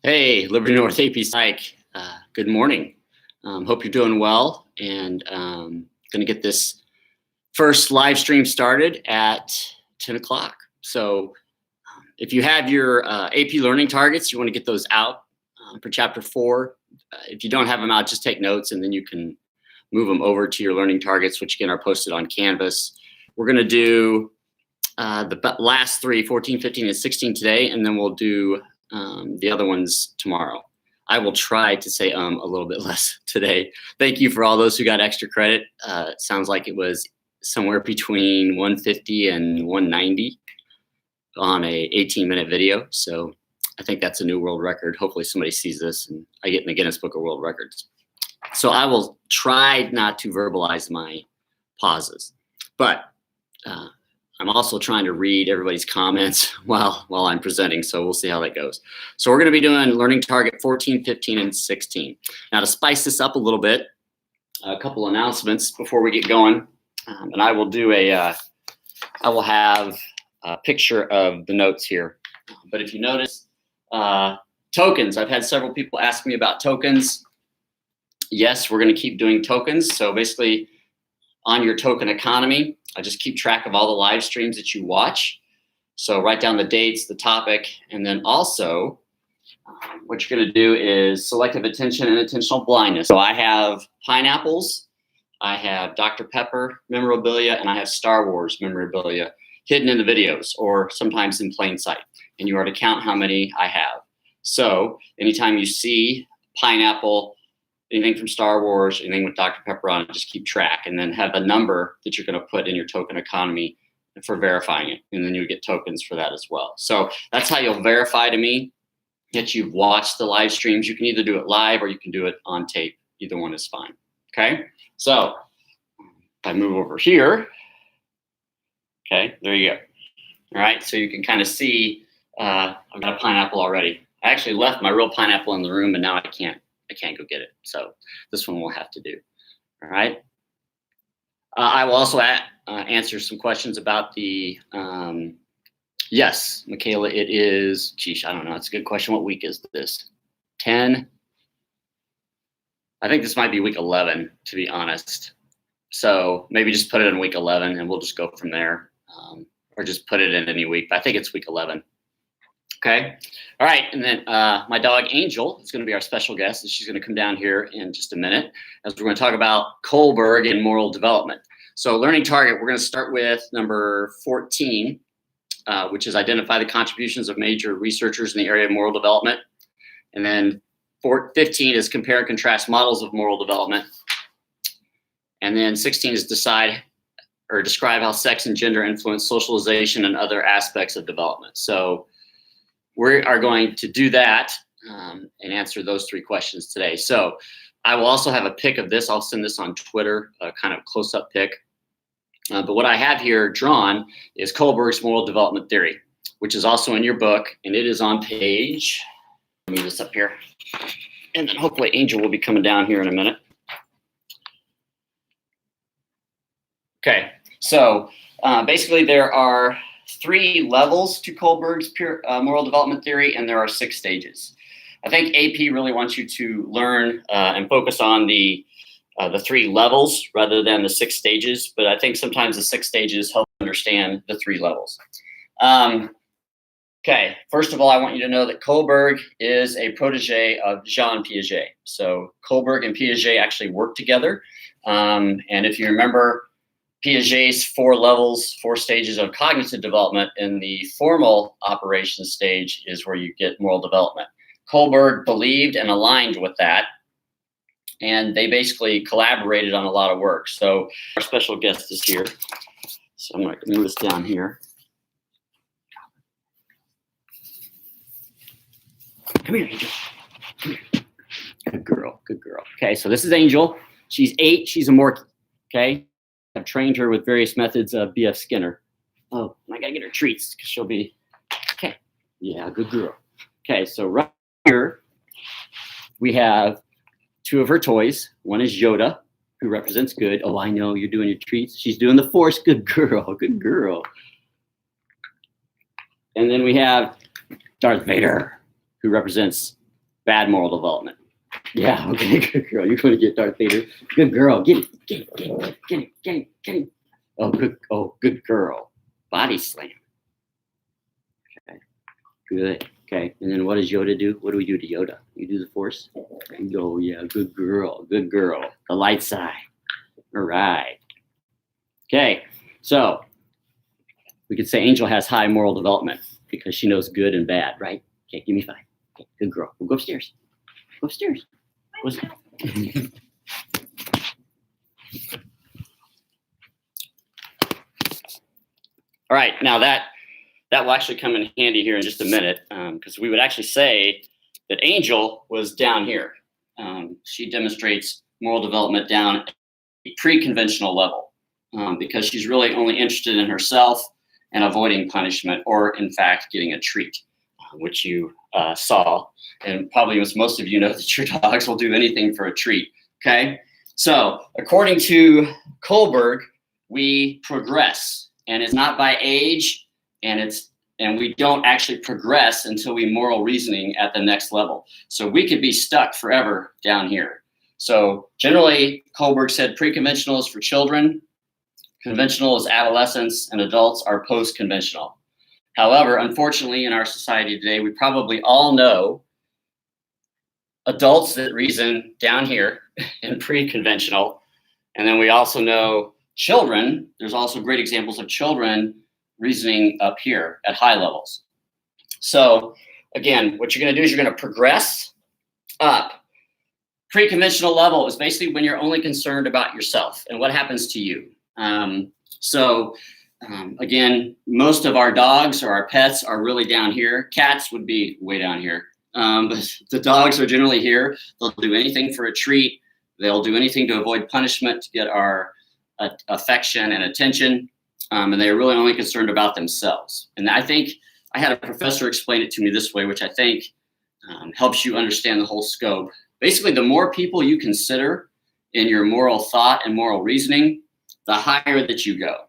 Hey, Liberty North AP Psych. Good morning. Hope you're doing well, and going to get this first live stream started at 10 o'clock. So if you have your AP learning targets, you want to get those out for chapter 4. If you don't have them out, just take notes, and then you can move them over to your learning targets, which again are posted on Canvas. We're going to do the last 3, 14, 15, and 16 today, and then we'll do the other ones tomorrow. I will try to say a little bit less today. Thank you for all those who got extra credit. It sounds like it was somewhere between 150 and 190 on a 18-minute video. So I think that's a new world record. Hopefully somebody sees this and I get in the Guinness Book of World Records. So I will try not to verbalize my pauses, but I'm also trying to read everybody's comments while I'm presenting, so we'll see how that goes. So we're going to be doing learning target 14, 15, and 16. Now to spice this up a little bit, a couple announcements before we get going, and I will do I will have a picture of the notes here. But if you notice, tokens, I've had several people ask me about tokens. Yes, we're going to keep doing tokens. So basically, on your token economy, I just keep track of all the live streams that you watch. So write down the dates, the topic, and then also what you're going to do is selective attention and attentional blindness. So I have pineapples, I have Dr. Pepper memorabilia, and I have Star Wars memorabilia hidden in the videos or sometimes in plain sight. And you are to count how many I have. So anytime you see pineapple, anything from Star Wars, anything with Dr. Pepper on it, just keep track and then have a number that you're going to put in your token economy for verifying it. And then you get tokens for that as well. So that's how you'll verify to me that you've watched the live streams. You can either do it live or you can do it on tape. Either one is fine. Okay. So if I move over here, okay, there you go. All right. So you can kind of see, I've got a pineapple already. I actually left my real pineapple in the room and now I can't go get it. So this one we'll have to do. All right. I will also answer some questions about the, yes, Michaela, it is, geez, I don't know. It's a good question. What week is this? 10? I think this might be week 11, to be honest. So maybe just put it in week 11 and we'll just go from there. Or just put it in any week, but I think it's week 11. Okay. All right. And then my dog Angel is going to be our special guest, and she's going to come down here in just a minute as we're going to talk about Kohlberg and moral development. So learning target, we're going to start with number 14, which is identify the contributions of major researchers in the area of moral development. And then 15 is compare and contrast models of moral development. And then 16 is decide or describe how sex and gender influence socialization and other aspects of development. So we are going to do that and answer those 3 questions today. So I will also have a pic of this. I'll send this on Twitter, a kind of close-up pic. But what I have here drawn is Kohlberg's moral development theory, which is also in your book, and it is on page, let me move this up here, and then hopefully Angel will be coming down here in a minute. Okay, so basically there are 3 levels to Kohlberg's pure moral development theory, and there are 6 stages. I think AP really wants you to learn and focus on the 3 levels rather than the 6 stages, but I think sometimes the 6 stages help understand the 3 levels. Okay, first of all, I want you to know that Kohlberg is a protege of Jean Piaget. So Kohlberg and Piaget actually work together, and if you remember, Piaget's 4 levels, 4 stages of cognitive development in the formal operation stage is where you get moral development. Kohlberg believed and aligned with that, and they basically collaborated on a lot of work. So our special guest is here. So I'm going to move this down here. Come here, Angel. Come here. Good girl, good girl. Okay, so this is Angel. She's 8. She's a Morkie. Okay. I've trained her with various methods of B.F. Skinner. Oh, and I gotta get her treats because she'll be, okay. Yeah, good girl. Okay, so right here, we have 2 of her toys. One is Yoda, who represents good. Oh, I know, you're doing your treats. She's doing the Force. Good girl, good girl. And then we have Darth Vader, who represents bad moral development. Yeah, okay, good girl. You're going to get Darth Vader. Good girl. Get it. Oh, good girl. Body slam. Okay, good. Okay, and then what does Yoda do? What do we do to Yoda? You do the Force? Oh, yeah, good girl. The light side. All right. Okay, so we could say Angel has high moral development because she knows good and bad, right? Okay, give me 5. Okay, good girl. We'll go upstairs. Go upstairs. All right, now that will actually come in handy here in just a minute, because we would actually say that Angel was down here. She demonstrates moral development down at a pre-conventional level, because she's really only interested in herself and avoiding punishment, or in fact getting a treat, which you saw. And probably as most of you know that your dogs will do anything for a treat, okay? So according to Kohlberg, we progress, and it's not by age, and we don't actually progress until we moral reasoning at the next level. So we could be stuck forever down here. So generally, Kohlberg said pre-conventional is for children, conventional is adolescents, and adults are post-conventional. However, unfortunately, in our society today, we probably all know adults that reason down here in pre-conventional, and then we also know children. There's also great examples of children reasoning up here at high levels. So again, what you're going to do is you're going to progress up. Pre-conventional level is basically when you're only concerned about yourself and what happens to you. Again, most of our dogs or our pets are really down here. Cats would be way down here. But the dogs are generally here. They'll do anything for a treat. They'll do anything to avoid punishment, to get our affection and attention. And they're really only concerned about themselves. And I think I had a professor explain it to me this way, which I think helps you understand the whole scope. Basically, the more people you consider in your moral thought and moral reasoning, the higher that you go.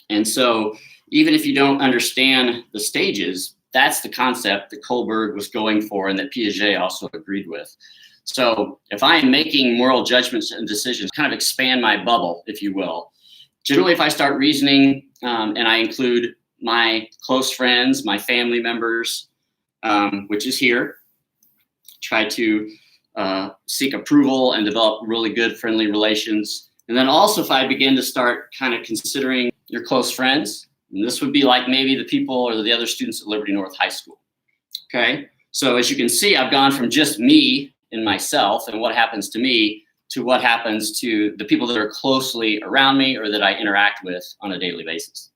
And so even if you don't understand the stages, that's the concept that Kohlberg was going for and that Piaget also agreed with. So if I am making moral judgments and decisions, kind of expand my bubble, if you will. Generally, if I start reasoning and I include my close friends, my family members, which is here, try to seek approval and develop really good friendly relations. And then also if I begin to start kind of considering your close friends, and this would be like maybe the people or the other students at Liberty North High School. Okay, so as you can see, I've gone from just me and myself and what happens to me to what happens to the people that are closely around me or that I interact with on a daily basis.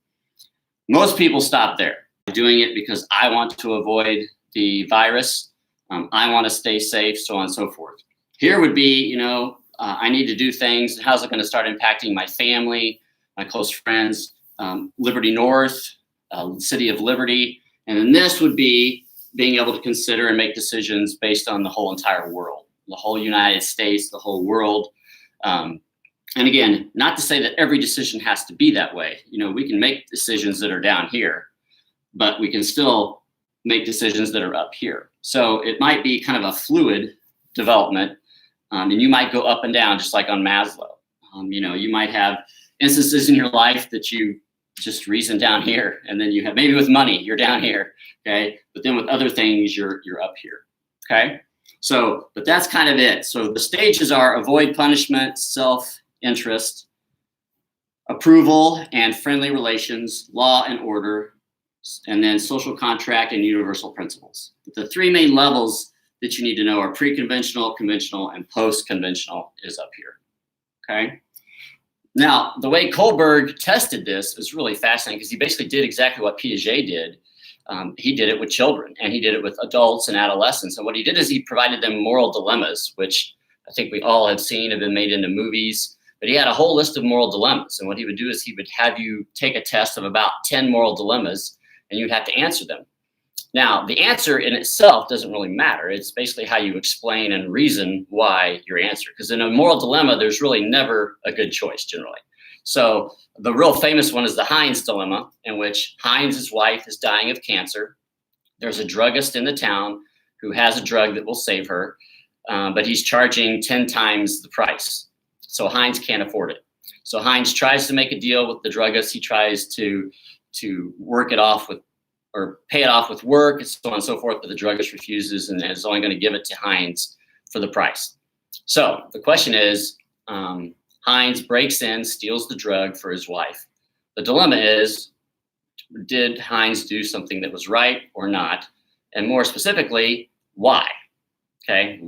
Most people stop there, doing it because I want to avoid the virus. I want to stay safe, so on and so forth. Here would be, I need to do things. How's it going to start impacting my family, my close friends, Liberty North, City of Liberty. And then this would be being able to consider and make decisions based on the whole entire world, the whole United States, the whole world. And again, not to say that every decision has to be that way. We can make decisions that are down here, but we can still make decisions that are up here. So it might be kind of a fluid development, and you might go up and down just like on Maslow. You might have instances in your life that you just reason down here, and then you have maybe with money you're down here, okay, but then with other things you're up here, okay. So but that's kind of it. So the stages are avoid punishment, self-interest, approval and friendly relations, law and order, and then social contract and universal principles. The 3 main levels that you need to know are pre-conventional, conventional, and post-conventional is up here, okay. Now, the way Kohlberg tested this is really fascinating because he basically did exactly what Piaget did. He did it with children and he did it with adults and adolescents. And what he did is he provided them moral dilemmas, which I think we all have seen, have been made into movies. But he had a whole list of moral dilemmas. And what he would do is he would have you take a test of about 10 moral dilemmas and you'd have to answer them. Now, the answer in itself doesn't really matter. It's basically how you explain and reason why your answer. Because in a moral dilemma, there's really never a good choice generally. So the real famous one is the Heinz Dilemma, in which Heinz's wife is dying of cancer. There's a druggist in the town who has a drug that will save her, but he's charging 10 times the price. So Heinz can't afford it. So Heinz tries to make a deal with the druggist. He tries to work it off with, or pay it off with work, and so on and so forth, but the druggist refuses and is only going to give it to Heinz for the price. So the question is, Heinz breaks in, steals the drug for his wife. The dilemma is, did Heinz do something that was right or not? And more specifically, why? Okay,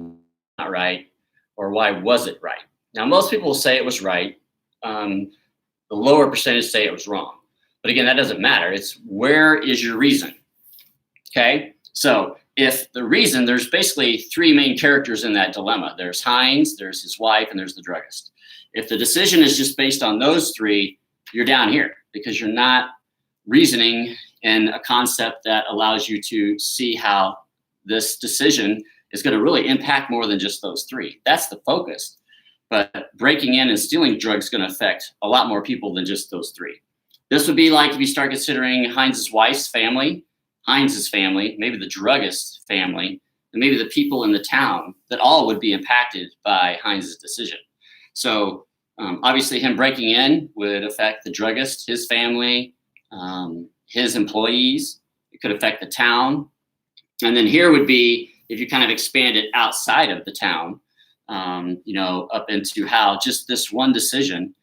not right, or why was it right? Now, most people will say it was right. The lower percentage say it was wrong. But again, that doesn't matter. It's where is your reason? Okay, so if the reason, there's basically three main characters in that dilemma. There's Heinz, there's his wife, and there's the druggist. If the decision is just based on those three, you're down here because you're not reasoning in a concept that allows you to see how this decision is going to really impact more than just those three. That's the focus. But breaking in and stealing drugs is going to affect a lot more people than just those three. This would be like if you start considering Heinz's wife's family, Heinz's family, maybe the druggist's family, and maybe the people in the town that all would be impacted by Heinz's decision. So obviously him breaking in would affect the druggist, his family, his employees. It could affect the town. And then here would be, if you kind of expand it outside of the town, up into how just this one decision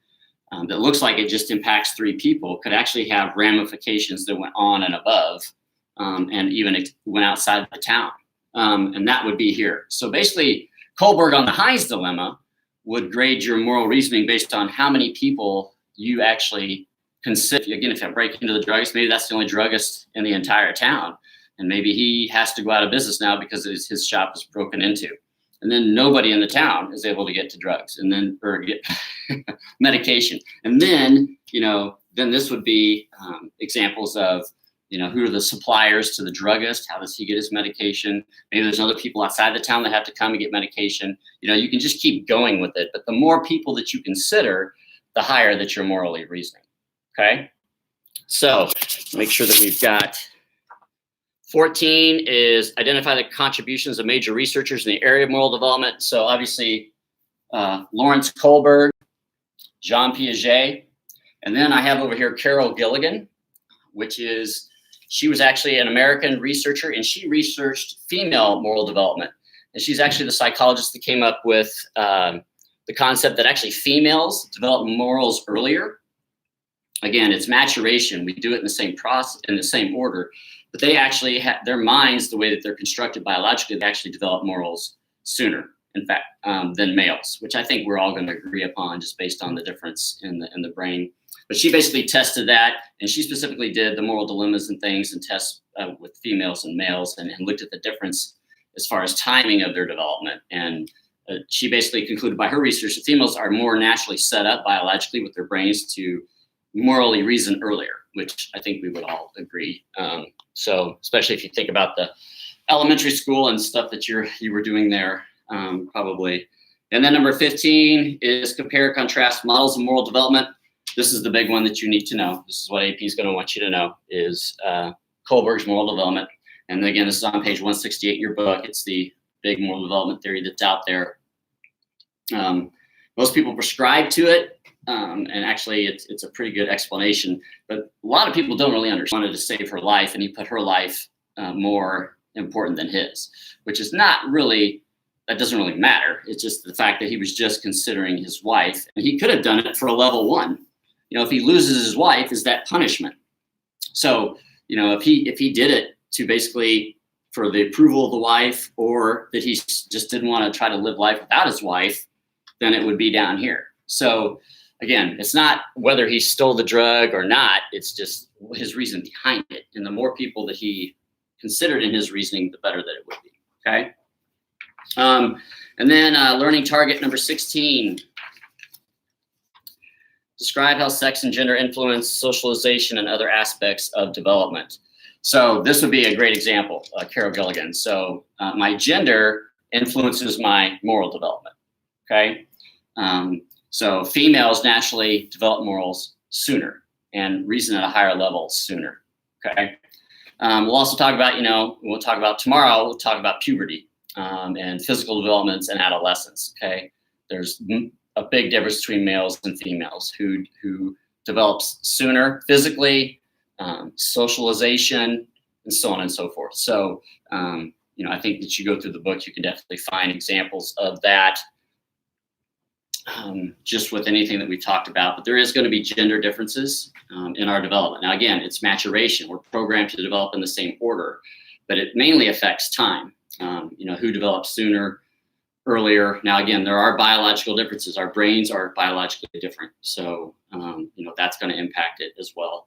that looks like it just impacts three people could actually have ramifications that went on and above, and even went outside the town. And that would be here. So basically, Kohlberg on the Heinz Dilemma would grade your moral reasoning based on how many people you actually consider. Again, if I break into the druggist, maybe that's the only druggist in the entire town. And maybe he has to go out of business now because his shop is broken into. And then nobody in the town is able to get to drugs or get medication. And then, then this would be examples of, who are the suppliers to the druggist? How does he get his medication? Maybe there's other people outside the town that have to come and get medication. You can just keep going with it. But the more people that you consider, the higher that you're morally reasoning. Okay? So make sure that we've got 14 is identify the contributions of major researchers in the area of moral development. So obviously, Lawrence Kohlberg, Jean Piaget, and then I have over here Carol Gilligan, she was actually an American researcher, and she researched female moral development. And she's actually the psychologist that came up with the concept that actually females develop morals earlier. Again, it's maturation. We do it in the same process, in the same order. But they actually have their minds, the way that they're constructed biologically, they actually develop morals sooner, in fact, than males, which I think we're all going to agree upon just based on the difference in the brain. But she basically tested that, and she specifically did the moral dilemmas and things and tests with females and males and looked at the difference as far as timing of their development. And she basically concluded by her research that females are more naturally set up biologically with their brains to morally reason earlier, which I think we would all agree. So especially if you think about the elementary school and stuff that you were doing there, probably. And then number 15 is compare, contrast models of moral development. This is the big one that you need to know. This is what AP is going to want you to know is Kohlberg's moral development. And again, this is on page 168 in your book. It's the big moral development theory that's out there. Most people prescribe to it. And actually, it's a pretty good explanation. But a lot of people don't really understand. He wanted to save her life, and he put her life more important than his, which is not really, that doesn't really matter. It's just the fact that he was just considering his wife. And he could have done it for a level 1. If he loses his wife, is that punishment? So, if he did it to basically for the approval of the wife, or that he just didn't want to try to live life without his wife, then it would be down here. So again, it's not whether he stole the drug or not, it's just his reason behind it. And the more people that he considered in his reasoning, the better that it would be, okay? And then learning target number 16. Describe how sex and gender influence socialization and other aspects of development. So this would be a great example, Carol Gilligan. So my gender influences my moral development, okay? So females naturally develop morals sooner and reason at a higher level sooner, okay? We'll also talk about, we'll talk about tomorrow, we'll talk about puberty and physical developments and adolescence, okay? There's a big difference between males and females who develops sooner physically, socialization, and so on and so forth. So, I think that you go through the book, you can definitely find examples of that just with anything that we talked about. But there is going to be gender differences in our development. Now, again, it's maturation. We're programmed to develop in the same order, but it mainly affects time. Who develops sooner, earlier. Now, again, there are biological differences. Our brains are biologically different. So, that's going to impact it as well.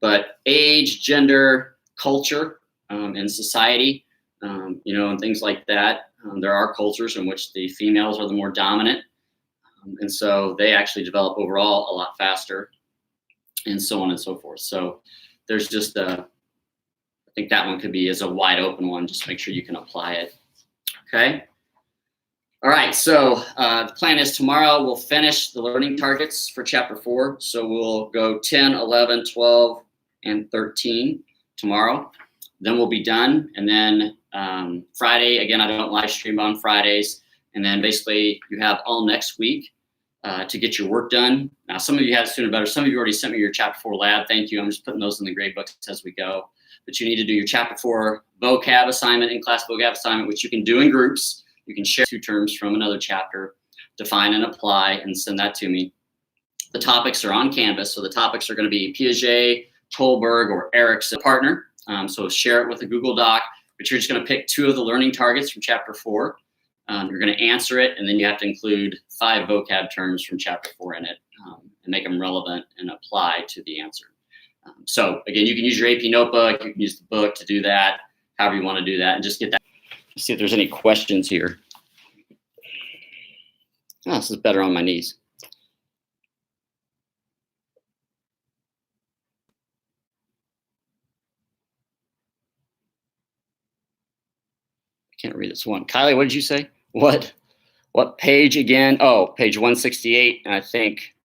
But age, gender, culture, and society, and things like that. There are cultures in which the females are the more dominant. And so they actually develop overall a lot faster, and so on and so forth. So there's just I think that one could be as a wide open one. Just make sure you can apply it. Okay. All right. So the plan is tomorrow we'll finish the learning targets for chapter 4. So we'll go 10, 11, 12, and 13 tomorrow. Then we'll be done. And then Friday, again, I don't live stream on Fridays. And then basically you have all next week to get your work done. Now, some of you have sooner better. Some of you already sent me your chapter 4 lab. Thank you. I'm just putting those in the grade books as we go. But you need to do your chapter 4 vocab assignment, in-class vocab assignment, which you can do in groups. You can share 2 terms from another chapter, define and apply, and send that to me. The topics are on Canvas. So the topics are going to be Piaget, Kohlberg, or Erickson partner. So share it with a Google Doc, but you're just going to pick 2 of the learning targets from chapter 4. You're going to answer it, and then you have to include 5 vocab terms from chapter 4 in it and make them relevant and apply to the answer. So again, you can use your AP notebook. You can use the book to do that, however you want to do that, and just get that. Let's see if there's any questions here. Oh, this is better on my knees. I can't read this one. Kylie, what did you say? What page again? Oh, page 168. And I think,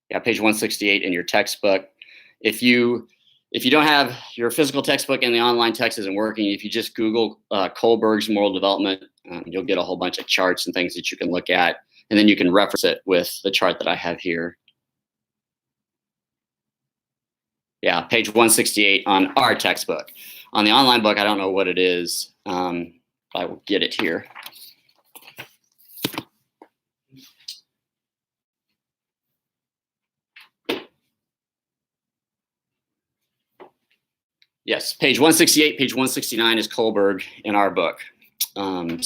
yeah, page 168 in your textbook. If you don't have your physical textbook and the online text isn't working, if you just Google Kohlberg's moral development, you'll get a whole bunch of charts and things that you can look at, and then you can reference it with the chart that I have here. Yeah, page 168 on our textbook. On the online book, I don't know what it is. I will get it here. Yes, page 168, page 169 is Kohlberg in our book. And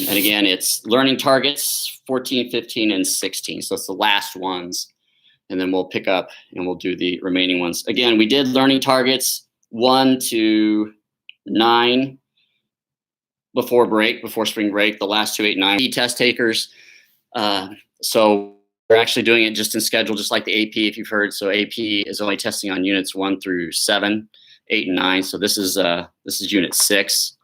again, it's learning targets 14, 15, and 16. So it's the last ones. And then we'll pick up and we'll do the remaining ones. Again, we did learning targets 1 to 9 before spring break, the last 2, 8, 9 test takers. So we're actually doing it just in schedule, just like the AP, if you've heard. So AP is only testing on units 1 through 7, 8, and 9. So this is unit 6,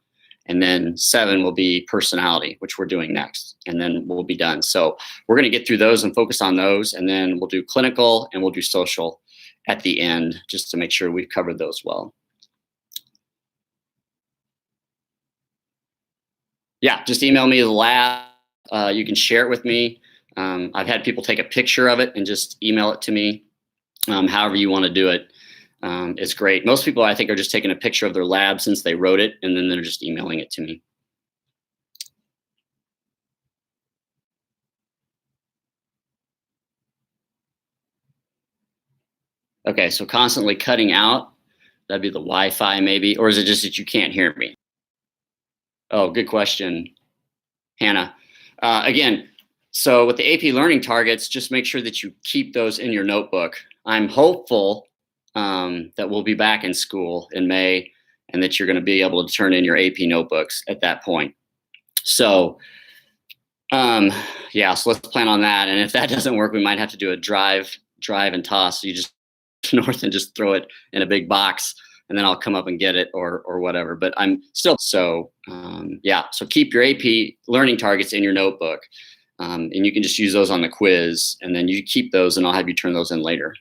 and then 7 will be personality, which we're doing next, and then we'll be done. So we're going to get through those and focus on those, and then we'll do clinical and we'll do social at the end, just to make sure we've covered those well. Yeah, just email me the lab. You can share it with me. I've had people take a picture of it and just email it to me. However you want to do it, it's great. Most people, I think, are just taking a picture of their lab since they wrote it, and then they're just emailing it to me. Okay, so constantly cutting out, that'd be the Wi-Fi maybe, or is it just that you can't hear me? Oh, good question, Hannah. Again, so with the AP learning targets, just make sure that you keep those in your notebook. I'm hopeful that we'll be back in school in May and that you're going to be able to turn in your AP notebooks at that point. So, yeah, so let's plan on that. And if that doesn't work, we might have to do a drive and toss. So you just north and just throw it in a big box, and then I'll come up and get it or whatever. But I'm still, so yeah, so keep your AP learning targets in your notebook. And you can just use those on the quiz, and then you keep those, and I'll have you turn those in later.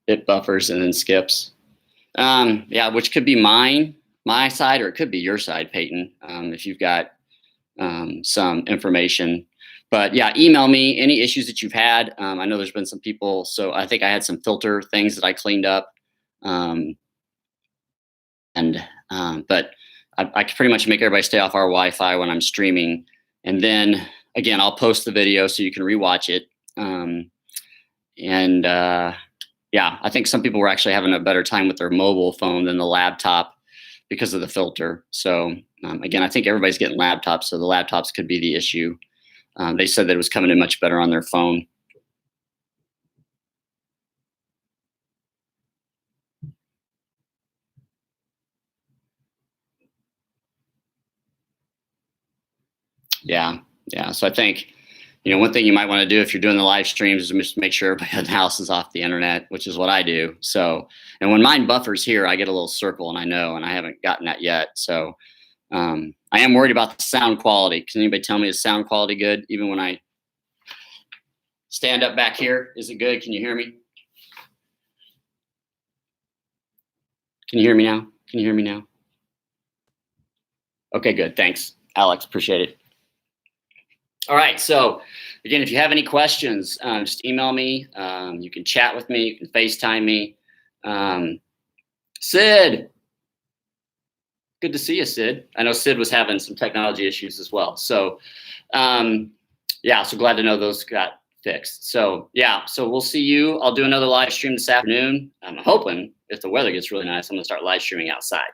it buffers and then skips. Yeah, which could be my side, or it could be your side, Peyton, if you've got some information. But yeah, email me any issues that you've had. I know there's been some people, so I think I had some filter things that I cleaned up. But I can pretty much make everybody stay off our Wi-Fi when I'm streaming. And then again, I'll post the video so you can rewatch it. Yeah, I think some people were actually having a better time with their mobile phone than the laptop because of the filter. So again, I think everybody's getting laptops, so the laptops could be the issue. They said that it was coming in much better on their phone. Yeah. So I think, one thing you might want to do if you're doing the live streams is just make sure everybody in the house is off the internet, which is what I do. So, and when mine buffers here, I get a little circle, and I haven't gotten that yet. So I am worried about the sound quality. Can anybody tell me, is sound quality good? Even when I stand up back here, is it good? Can you hear me? Can you hear me now? Okay, good. Thanks, Alex. Appreciate it. All right. So again, if you have any questions, just email me. You can chat with me. You can FaceTime me. Sid, good to see you, Sid. I know Sid was having some technology issues as well. So yeah, so glad to know those got fixed. So yeah, so we'll see you. I'll do another live stream this afternoon. I'm hoping if the weather gets really nice, I'm gonna start live streaming outside.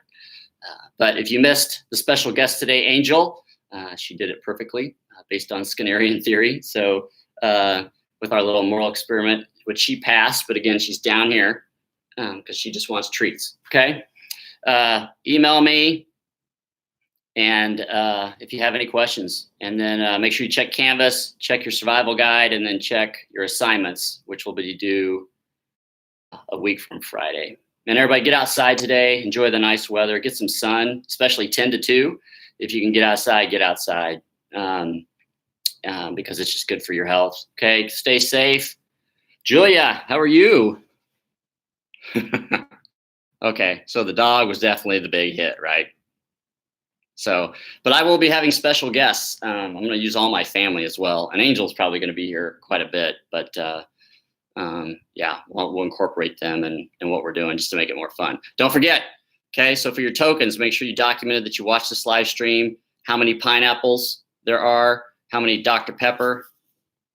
But if you missed the special guest today, Angel, she did it perfectly based on Skinnerian theory. So with our little moral experiment, which she passed, but again, she's down here because she just wants treats, okay? Email me, and if you have any questions, and then make sure you check Canvas, check your survival guide, and then check your assignments, which will be due a week from Friday. And everybody get outside today, enjoy the nice weather, get some sun, especially 10 to 2. If you can get outside, get outside because it's just good for your health. Okay, stay safe. Julia, how are you? Okay, so the dog was definitely the big hit, right? So, but I will be having special guests. I'm going to use all my family as well. And Angel's probably going to be here quite a bit, but yeah, we'll incorporate them in what we're doing just to make it more fun. Don't forget, okay, so for your tokens, make sure you documented that you watched this live stream, how many pineapples there are, how many Dr. Pepper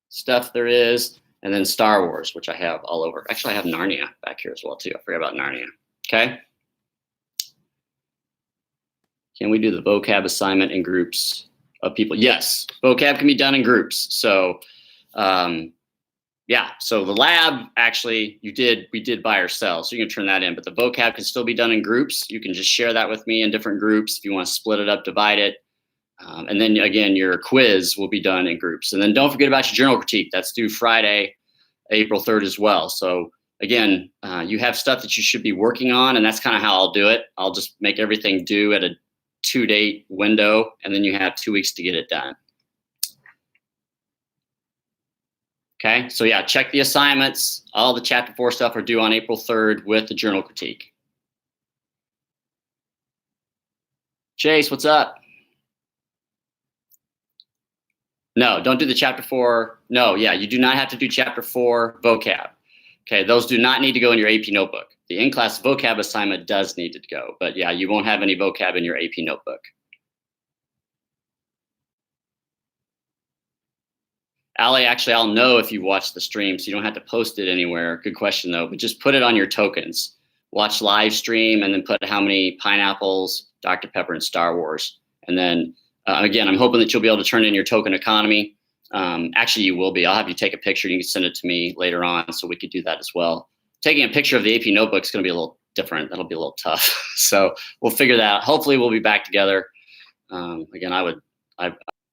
stuff there is, and then Star Wars, which I have all over. Actually, I have Narnia back here as well, too. I forgot about Narnia, okay? Can we do the vocab assignment in groups of people? Yes, vocab can be done in groups. So, yeah, so the lab, actually, we did by ourselves, so you can turn that in, but the vocab can still be done in groups. You can just share that with me in different groups if you want to split it up, divide it. And then again, your quiz will be done in groups. And then don't forget about your journal critique. That's due Friday, April 3rd as well. So again, you have stuff that you should be working on, and that's kind of how I'll do it. I'll just make everything due at a 2-date window, and then you have 2 weeks to get it done. Okay, so yeah, check the assignments. All the chapter 4 stuff are due on April 3rd with the journal critique. Chase, what's up? No, don't do the chapter 4. No, yeah, you do not have to do chapter 4 vocab. Okay, those do not need to go in your AP notebook. The in-class vocab assignment does need to go, but yeah, you won't have any vocab in your AP notebook. Allie, actually, I'll know if you watched the stream, so you don't have to post it anywhere. Good question, though, but just put it on your tokens. Watch live stream and then put how many pineapples, Dr. Pepper, and Star Wars. And then, again, I'm hoping that you'll be able to turn in your token economy. Actually, you will be. I'll have you take a picture. You can send it to me later on, so we could do that as well. Taking a picture of the AP notebook is going to be a little different. That'll be a little tough. So we'll figure that out. Hopefully, we'll be back together. Again,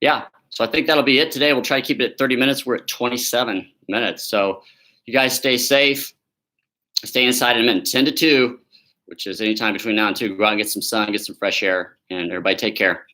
yeah. So I think that'll be it today. We'll try to keep it at 30 minutes. We're at 27 minutes. So you guys stay safe. Stay inside in a minute. 10 to 2, which is anytime between now and 2. Go out and get some sun, get some fresh air, and everybody take care.